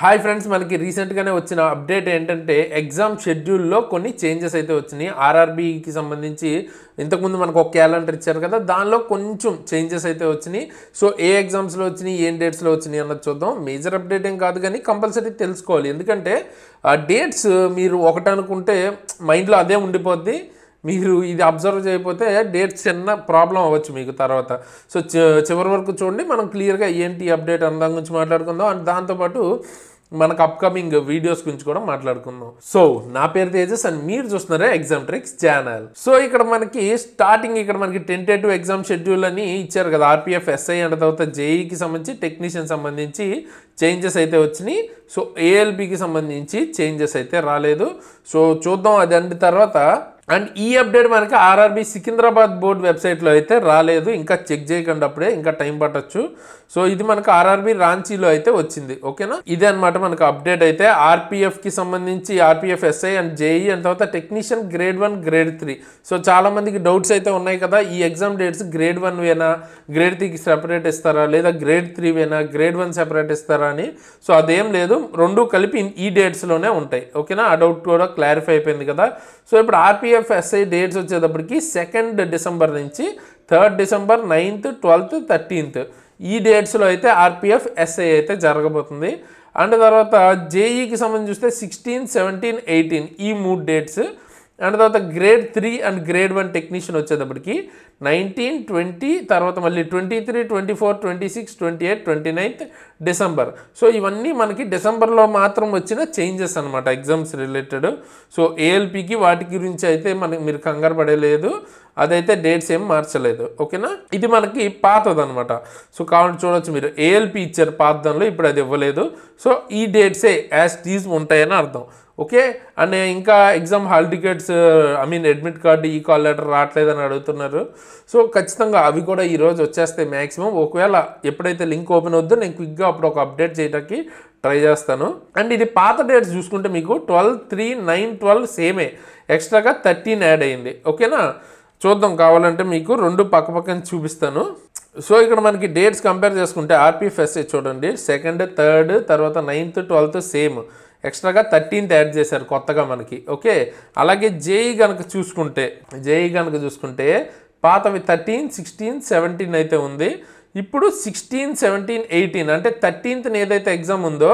Hi friends, మనకి రీసెంట్గానే వచ్చిన అప్డేట్ ఏంటంటే ఎగ్జామ్ షెడ్యూల్లో కొన్ని చేంజెస్ అయితే వచ్చినాయి. ఆర్ఆర్బీకి సంబంధించి ఇంతకుముందు మనకు ఒక క్యాలెండర్ ఇచ్చారు కదా, దానిలో కొంచెం చేంజెస్ అయితే వచ్చినాయి. సో ఏ ఎగ్జామ్స్లో వచ్చినాయి, ఏం డేట్స్లో వచ్చినాయి అన్నది చూద్దాం. మేజర్ అప్డేట్ ఏం కాదు, కానీ కంపల్సరీ తెలుసుకోవాలి. ఎందుకంటే ఆ డేట్స్ మీరు ఒకటి అనుకుంటే మైండ్లో అదే ఉండిపోద్ది. మీరు ఇది అబ్జర్వ్ చేయకపోతే డేట్స్ చిన్న ప్రాబ్లం అవ్వచ్చు మీకు తర్వాత. సో చివరి వరకు చూడండి, మనం క్లియర్గా ఏంటి అప్డేట్ అన్న దాని గురించి మాట్లాడుకుందాం. అండ్ దాంతోపాటు మనకు అప్కమింగ్ వీడియోస్ గురించి కూడా మాట్లాడుకుందాం. సో నా పేరు తేజస్ అండ్ మీరు చూస్తున్నారే ఎగ్జామ్ ట్రిక్స్ ఛానల్. సో ఇక్కడ మనకి స్టార్టింగ్ ఇక్కడ మనకి టెంటేటివ్ ఎగ్జామ్ షెడ్యూల్ అని ఇచ్చారు కదా, ఆర్పిఎఫ్, ఎస్ఐ అండ్ తర్వాత జేఈకి సంబంధించి టెక్నీషియన్ సంబంధించి చేంజెస్ అయితే వచ్చినాయి. సో ఏఎల్బికి సంబంధించి చేంజెస్ అయితే రాలేదు. సో చూద్దాం అది అండి తర్వాత. అండ్ ఈ అప్డేట్ మనకి ఆర్ఆర్బీ సికింద్రాబాద్ బోర్డ్ వెబ్సైట్లో అయితే రాలేదు, ఇంకా చెక్ చేయకండి, అప్పుడే ఇంకా టైం పట్టచ్చు. సో ఇది మనకు ఆర్ఆర్బీ రాంచీలో అయితే వచ్చింది. ఓకేనా, ఇదే అనమాట మనకు అప్డేట్ అయితే. ఆర్పిఎఫ్కి సంబంధించి RPF, SI and JEE and తర్వాత టెక్నీషియన్ గ్రేడ్ 1, గ్రేడ్ 3. సో చాలా మందికి డౌట్స్ అయితే ఉన్నాయి కదా, ఈ ఎగ్జామ్ డేట్స్ గ్రేడ్ 1 వేనా, గ్రేడ్ 3కి సెపరేట్ ఇస్తారా, లేదా గ్రేడ్ 3 వేనా, గ్రేడ్ 1 సెపరేట్ ఇస్తారా అని. సో అదేం లేదు, రెండు కలిపి ఈ డేట్స్లోనే ఉంటాయి. ఓకేనా, ఆ డౌట్ కూడా క్లారిఫై అయిపోయింది కదా. సో ఇప్పుడు ఆర్పిఎఫ్, ఎస్ఐ డేట్స్ వచ్చేటప్పటికి 2 డిసెంబర్ నుంచి 3 డిసెంబర్, 9th, 12th, 13th ఈ డేట్స్లో అయితే ఆర్పిఎఫ్, ఎస్ఐ అయితే జరగబోతుంది. అండ్ తర్వాత జేఈకి సంబంధించి చూస్తే 16, 17, 18 ఈ 3 డేట్స్. అండ్ తర్వాత గ్రేడ్ 3 అండ్ గ్రేడ్ 1 టెక్నీషియన్ వచ్చేటప్పటికి 19, 20, తర్వాత మళ్ళీ 23, 24, 26, 28, 29th డిసెంబర్. సో ఇవన్నీ మనకి డిసెంబర్లో మాత్రం వచ్చిన చేంజెస్ అనమాట ఎగ్జామ్స్ రిలేటెడ్. సో ఏఎల్పికి వాటి గురించి అయితే మీరు కంగారు పడలేదు, అదైతే డేట్స్ ఏం మార్చలేదు. ఓకేనా, ఇది మనకి పాతది అనమాట. సో కావాలంటే చూడవచ్చు మీరు, ఏఎల్పి ఇచ్చారు పాత దానిలో, ఇప్పుడు అది ఇవ్వలేదు. సో ఈ డేట్సే యాజ్ టీజ్ ఉంటాయని అర్థం. ఓకే, అండ్ ఇంకా exam hall tickets, admit card, ఈ కాల్ లెటర్ రావట్లేదని అడుగుతున్నారు. సో ఖచ్చితంగా అవి కూడా ఈరోజు వచ్చేస్తాయి మ్యాక్సిమం. ఒకవేళ ఎప్పుడైతే లింక్ ఓపెన్ అవుద్దో నేను క్విక్గా అప్పుడు ఒక అప్డేట్ చేయడానికి ట్రై చేస్తాను. అండ్ ఇది పాత డేట్స్ చూసుకుంటే మీకు 12, 3, 9, 12 సేమే, ఎక్స్ట్రాగా 13 యాడ్ అయింది. ఓకేనా, చూద్దాం, కావాలంటే మీకు రెండు పక్క పక్కన చూపిస్తాను. సో ఇక్కడ మనకి డేట్స్ కంపేర్ చేసుకుంటే ఆర్పిఎఫ్, ఎస్ఐ చూడండి 2nd, 3rd, తర్వాత 9th, 12th సేమ్, ఎక్స్ట్రాగా 13th యాడ్ చేశారు కొత్తగా మనకి. ఓకే, అలాగే జేఈ కనుక చూసుకుంటే పాతవి 13, 16, 17 అయితే ఉంది. ఇప్పుడు 16, 17, 18 అంటే 13th ఏదైతే ఎగ్జామ్ ఉందో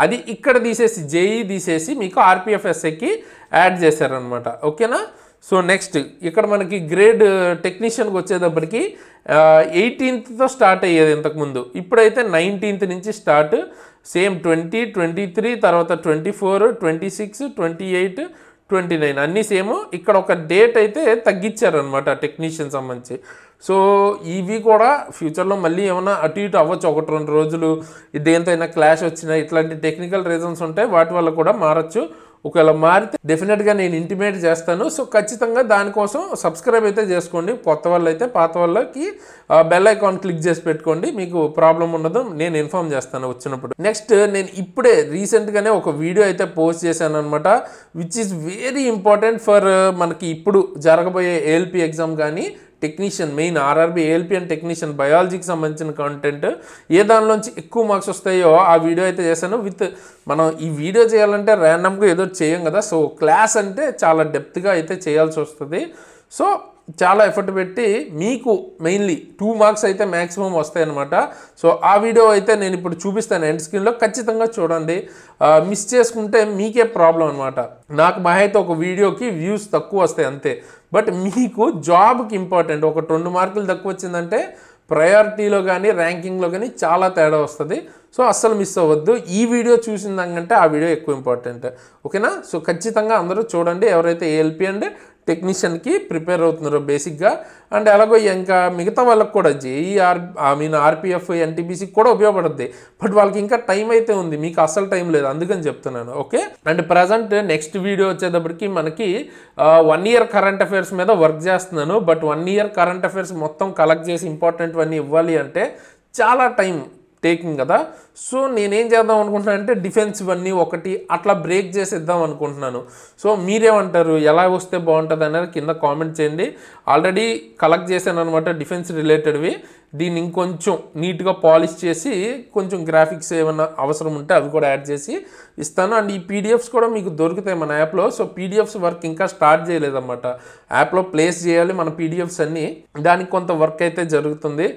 అది ఇక్కడ తీసేసి, జేఈ తీసేసి మీకు ఆర్పిఎఫ్, ఎస్ఐకి యాడ్ చేశారనమాట. ఓకేనా, సో నెక్స్ట్ ఇక్కడ మనకి గ్రేడ్ టెక్నీషియన్కి వచ్చేటప్పటికి 18th స్టార్ట్ అయ్యేది ఇంతకుముందు, ఇప్పుడైతే 19th నుంచి స్టార్ట్. సేమ్ 20, 23, తర్వాత 24, 26, 28, 29 అన్నీ సేమ్. ఇక్కడ ఒక డేట్ అయితే తగ్గించారనమాట టెక్నీషియన్ సంబంధించి. సో ఇవి కూడా ఫ్యూచర్లో మళ్ళీ ఏమైనా అటు ఇటు అవ్వచ్చు, 1-2 రోజులు దేంతో అయినా క్లాష్ వచ్చినా, ఇట్లాంటి టెక్నికల్ రీజన్స్ ఉంటాయి, వాటి వల్ల కూడా మారచ్చు. ఒకవేళ మారితే డెఫినెట్గా నేను ఇంటిమేట్ చేస్తాను. సో ఖచ్చితంగా దానికోసం సబ్స్క్రైబ్ అయితే చేసుకోండి, కొత్త వాళ్ళు అయితే. పాత వాళ్ళకి బెల్ ఐకాన్ క్లిక్ చేసి పెట్టుకోండి, మీకు ప్రాబ్లం ఉండదు, నేను ఇన్ఫార్మ్ చేస్తాను వచ్చినప్పుడు. నెక్స్ట్ నేను ఇప్పుడే రీసెంట్గానే ఒక వీడియో అయితే పోస్ట్ చేశాను అనమాట, which is very important for మనకి ఇప్పుడు జరగబోయే ఏఎల్పి ఎగ్జామ్ కానీ technician, main RRB ALP and technician బయాలజీకి సంబంధించిన కంటెంట్, ఏ దానిలోంచి ఎక్కువ మార్క్స్ వస్తాయో ఆ వీడియో అయితే చేశాను. మనం ఈ వీడియో చేయాలంటే ర్యాండమ్గా ఏదో చేయం కదా, సో క్లాస్ అంటే చాలా డెప్త్గా అయితే చేయాల్సి వస్తుంది. సో చాలా ఎఫర్ట్ పెట్టి మీకు మెయిన్లీ 2 మార్క్స్ అయితే మ్యాక్సిమం వస్తాయన్నమాట. సో ఆ వీడియో అయితే నేను ఇప్పుడు చూపిస్తాను ఎండ్ స్క్రీన్లో, ఖచ్చితంగా చూడండి. మిస్ చేసుకుంటే మీకే ప్రాబ్లం అనమాట. నాకు మహా అయితే ఒక వీడియోకి వ్యూస్ తక్కువ వస్తాయి అంతే, బట్ మీకు జాబ్కి ఇంపార్టెంట్. ఒక 2 మార్కులు తక్కువ వచ్చిందంటే ప్రయారిటీలో కానీ ర్యాంకింగ్లో కానీ చాలా తేడా వస్తుంది. సో అస్సలు మిస్ అవ్వద్దు. ఈ వీడియో చూసిన దానికంటే ఆ వీడియో ఎక్కువ ఇంపార్టెంట్. ఓకేనా, సో ఖచ్చితంగా అందరూ చూడండి, ఎవరైతే ఏఎల్పి అండ్ టెక్నీషియన్కి ప్రిపేర్ అవుతున్నారో బేసిక్గా. అండ్ అలాగో ఇంకా మిగతా వాళ్ళకి కూడా జేఈ, ఆర్పిఎఫ్, ఎన్టీపీసీకి కూడా ఉపయోగపడుద్ది, బట్ వాళ్ళకి ఇంకా టైం అయితే ఉంది, మీకు అస్సలు టైం లేదు, అందుకని చెప్తున్నాను. Okay, and present next video వచ్చేటప్పటికి మనకి 1 year కరెంట్ అఫైర్స్ మీద వర్క్ చేస్తున్నాను. బట్ 1 year కరెంట్ అఫైర్స్ మొత్తం కలెక్ట్ చేసి ఇంపార్టెంట్ అన్నీ ఇవ్వాలి అంటే చాలా టైం టేకింగ్ కదా. సో నేనేం చేద్దాం అనుకుంటున్నాను అంటే డిఫెన్స్ ఇవన్నీ ఒకటి అట్లా బ్రేక్ చేసేద్దాం అనుకుంటున్నాను. సో మీరేమంటారు, ఎలా వస్తే బాగుంటుంది అనేది కింద కామెంట్ చేయండి. ఆల్రెడీ కలెక్ట్ చేశాను అనమాట డిఫెన్స్ రిలేటెడ్వి. దీన్ని ఇంకొంచెం నీట్గా పాలిష్ చేసి కొంచెం గ్రాఫిక్స్ ఏమైనా అవసరం ఉంటే అవి కూడా యాడ్ చేసి ఇస్తాను. అండ్ ఈ పీడిఎఫ్స్ కూడా మీకు దొరుకుతాయి మన యాప్లో. సో పీడిఎఫ్స్ వర్క్ ఇంకా స్టార్ట్ చేయలేదన్నమాట, యాప్లో ప్లేస్ చేయాలి మన పీడిఎఫ్స్ అన్నీ, దానికి కొంత వర్క్ అయితే జరుగుతుంది.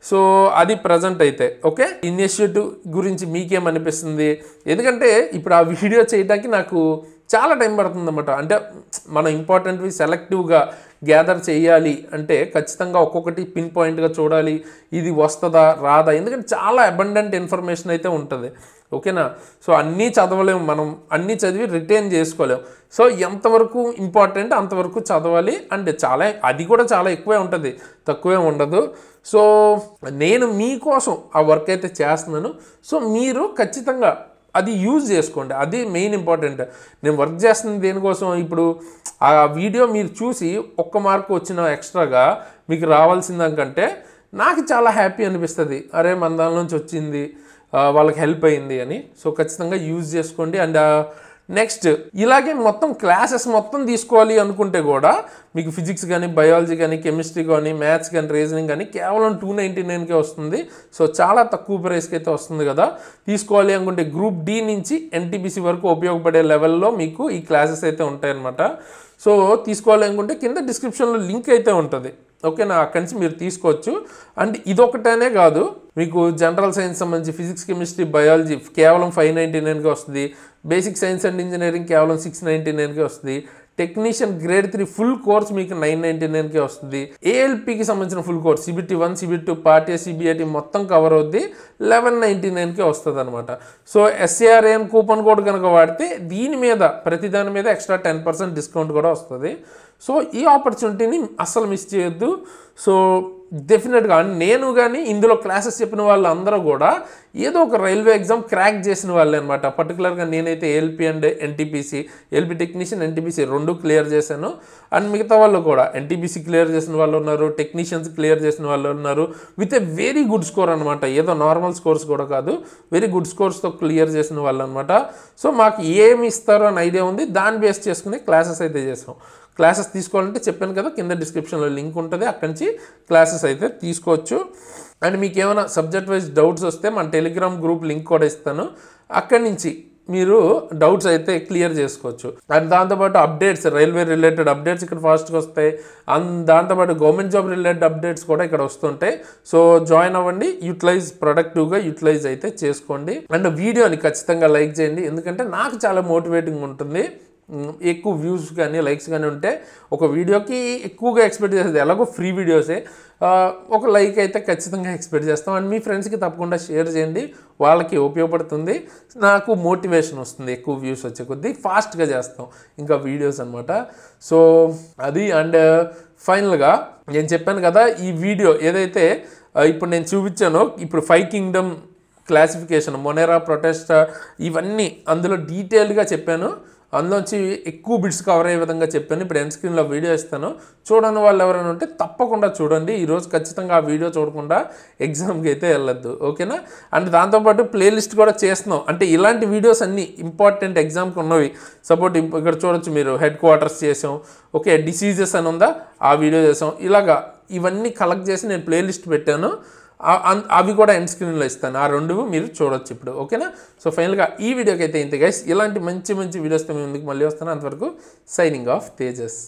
సో అది ప్రజెంట్ అయితే ఓకే. ఇనిషియేటివ్ గురించి మీకేమనిపిస్తుంది, ఎందుకంటే ఇప్పుడు ఆ వీడియో చేయడానికి నాకు చాలా టైం పడుతుంది అన్నమాట. అంటే మనం ఇంపార్టెంట్వి సెలెక్టివ్గా గ్యాదర్ చేయాలి అంటే ఖచ్చితంగా ఒక్కొక్కటి పిన్ పాయింట్గా చూడాలి, ఇది వస్తుందా రాదా, ఎందుకంటే చాలా అబండెంట్ ఇన్ఫర్మేషన్ అయితే ఉంటుంది ఓకేనా. సో అన్నీ చదవలేము మనం, అన్నీ చదివి రిటైన్ చేసుకోలేము. సో ఎంతవరకు ఇంపార్టెంట్ అంతవరకు చదవాలి, అంటే చాలా అది కూడా చాలా ఎక్కువే ఉంటుంది, తక్కువే ఉండదు. సో నేను మీకోసం ఆ వర్క్ అయితే చేస్తున్నాను. సో మీరు ఖచ్చితంగా అది యూజ్ చేసుకోండి, అది మెయిన్ ఇంపార్టెంట్. నేను వర్క్ చేస్తుంది దేనికోసం, ఇప్పుడు ఆ వీడియో మీరు చూసి ఒక్క మార్క్ వచ్చిన ఎక్స్ట్రాగా మీకు రావాల్సిన దానికంటే నాకు చాలా హ్యాపీ అనిపిస్తుంది, అరే మన దాని నుంచి వచ్చింది వాళ్ళకి హెల్ప్ అయింది అని. సో ఖచ్చితంగా యూజ్ చేసుకోండి. అండ్ నెక్స్ట్ ఇలాగే మొత్తం క్లాసెస్ మొత్తం తీసుకోవాలి అనుకుంటే కూడా మీకు ఫిజిక్స్ కానీ బయాలజీ కానీ కెమిస్ట్రీ కానీ మ్యాథ్స్ కానీ రీజనింగ్ కానీ కేవలం 299కే వస్తుంది. సో చాలా తక్కువ ప్రైస్కి అయితే వస్తుంది కదా. తీసుకోవాలి అనుకుంటే గ్రూప్ డి నుంచి ఎన్టీపీసీ వరకు ఉపయోగపడే లెవెల్లో మీకు ఈ క్లాసెస్ అయితే ఉంటాయన్నమాట. సో తీసుకోవాలి అనుకుంటే కింద డిస్క్రిప్షన్లో లింక్ అయితే ఉంటుంది ఓకేనా, అక్కడి నుంచి మీరు తీసుకోవచ్చు. అండ్ ఇదొకటనే కాదు, మీకు జనరల్ సైన్స్ సంబంధించి ఫిజిక్స్ కెమిస్ట్రీ బయాలజీ కేవలం 599కే వస్తుంది, బేసిక్ సైన్స్ అండ్ ఇంజనీరింగ్ కేవలం 699కే వస్తుంది, టెక్నీషియన్ గ్రేడ్ 3 ఫుల్ కోర్స్ మీకు 999కే వస్తుంది, ఏఎల్పికి సంబంధించిన full course CBT 1 CBT 2 part A CBIT మొత్తం కవర్ అవుద్ది 1199కే వస్తుంది అనమాట. సో SARN కూపన్ కోడ్ కనుక వాడితే దీని మీద ప్రతి దాని మీద ఎక్స్ట్రా 10% డిస్కౌంట్ కూడా వస్తుంది. సో ఈ ఆపర్చునిటీని అస్సలు మిస్ చేయొద్దు. సో డెఫినెట్గా నేను కానీ ఇందులో క్లాసెస్ చెప్పిన వాళ్ళందరూ కూడా ఏదో ఒక రైల్వే ఎగ్జామ్ క్రాక్ చేసిన వాళ్ళే అనమాట. పర్టికులర్గా నేనైతే ALP and NTPC, ALP technician NTPC రెండు క్లియర్ చేశాను. అండ్ మిగతా వాళ్ళు కూడా ఎన్టీపీసీ క్లియర్ చేసిన వాళ్ళు ఉన్నారు, టెక్నీషియన్స్ క్లియర్ చేసిన వాళ్ళు ఉన్నారు with a very good score అనమాట. ఏదో నార్మల్ స్కోర్స్ కూడా కాదు, వెరీ గుడ్ స్కోర్స్తో క్లియర్ చేసిన వాళ్ళు అనమాట. సో మాకు ఏమి ఇస్తారో అని ఐడియా ఉంది, దాన్ని బేస్ చేసుకుని క్లాసెస్ అయితే చేసాం. క్లాసెస్ తీసుకోవాలంటే చెప్పాను కదా కింద డిస్క్రిప్షన్లో లింక్ ఉంటుంది, అక్కడి నుంచి క్లాసెస్ అయితే తీసుకోవచ్చు. అండ్ మీకు ఏమైనా సబ్జెక్ట్ వైజ్ డౌట్స్ వస్తే మన టెలిగ్రామ్ గ్రూప్ లింక్ కూడా ఇస్తాను, అక్కడి నుంచి మీరు డౌట్స్ అయితే క్లియర్ చేసుకోవచ్చు. అండ్ దాంతోపాటు అప్డేట్స్, రైల్వే రిలేటెడ్ అప్డేట్స్ ఇక్కడ ఫాస్ట్గా వస్తాయి. అండ్ దాంతోపాటు గవర్నమెంట్ జాబ్ రిలేటెడ్ అప్డేట్స్ కూడా ఇక్కడ వస్తుంటాయి. సో జాయిన్ అవ్వండి, యూటిలైజ్, ప్రొడక్టివ్గా యూటిలైజ్ అయితే చేసుకోండి. అండ్ వీడియోని ఖచ్చితంగా లైక్ చేయండి, ఎందుకంటే నాకు చాలా మోటివేటింగ్ ఉంటుంది. ఎక్కువ వ్యూస్ కానీ లైక్స్ కానీ ఉంటే ఒక వీడియోకి ఎక్కువగా ఎక్స్పెక్ట్ చేసేది, ఎలాగో ఫ్రీ వీడియోసే, ఒక లైక్ అయితే ఖచ్చితంగా ఎక్స్పెక్ట్ చేస్తాం. అండ్ మీ ఫ్రెండ్స్కి తప్పకుండా షేర్ చేయండి, వాళ్ళకి ఉపయోగపడుతుంది, నాకు మోటివేషన్ వస్తుంది. ఎక్కువ వ్యూస్ వచ్చే కొద్దీ ఫాస్ట్గా చేస్తాం ఇంకా వీడియోస్ అనమాట. సో అది. అండ్ ఫైనల్గా నేను చెప్పాను కదా, ఈ వీడియో ఏదైతే ఇప్పుడు నేను చూపించానో, ఇప్పుడు 5 కింగ్డమ్ క్లాసిఫికేషన్, మొనేరా, ప్రొటెస్టా, ఇవన్నీ అందులో డీటెయిల్గా చెప్పాను. అందులోంచి ఎక్కువ బిట్స్ కవర్ అయ్యే విధంగా చెప్పాను. ఇప్పుడు ఎండ్ స్క్రీన్లో వీడియో ఇస్తాను, చూడని వాళ్ళు ఎవరైనా ఉంటే తప్పకుండా చూడండి. ఈరోజు ఖచ్చితంగా ఆ వీడియో చూడకుండా ఎగ్జామ్కి అయితే వెళ్ళొద్దు ఓకేనా. అండ్ దాంతోపాటు ప్లేలిస్ట్ కూడా చేస్తున్నాం, అంటే ఇలాంటి వీడియోస్ అన్నీ ఇంపార్టెంట్ ఎగ్జామ్కి ఉన్నవి. సపోర్ట్ ఇక్కడ చూడొచ్చు మీరు, హెడ్ క్వార్టర్స్ చేసాం, ఓకే, డిసీజెస్ అని ఉందా ఆ వీడియో చేసాం, ఇలాగా ఇవన్నీ కలెక్ట్ చేసి నేను ప్లేలిస్ట్ పెట్టాను, అవి కూడా ఎండ్ స్క్రీన్లో ఇస్తాను. ఆ రెండు మీరు చూడొచ్చు ఇప్పుడు ఓకేనా. సో ఫైనల్గా ఈ వీడియోకి అయితే ఇంతే గైస్. ఇలాంటి మంచి మంచి వీడియోస్తో మేము ముందుకు మళ్ళీ వస్తాను. అంతవరకు సైనింగ్ ఆఫ్ తేజస్.